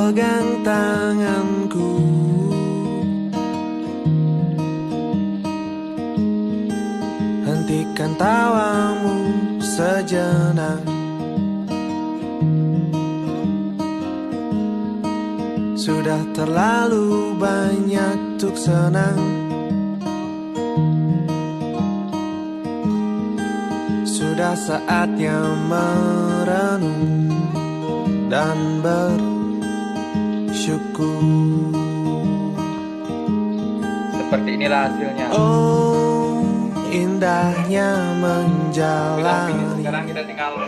pegang tanganku. Hentikan tawamu sejenak. Sudah terlalu banyak untuk senang. Sudah saatnya merenung dan bersyukur. Seperti inilah hasilnya. Oh, indahnya menjalani. Sekarang kita tinggal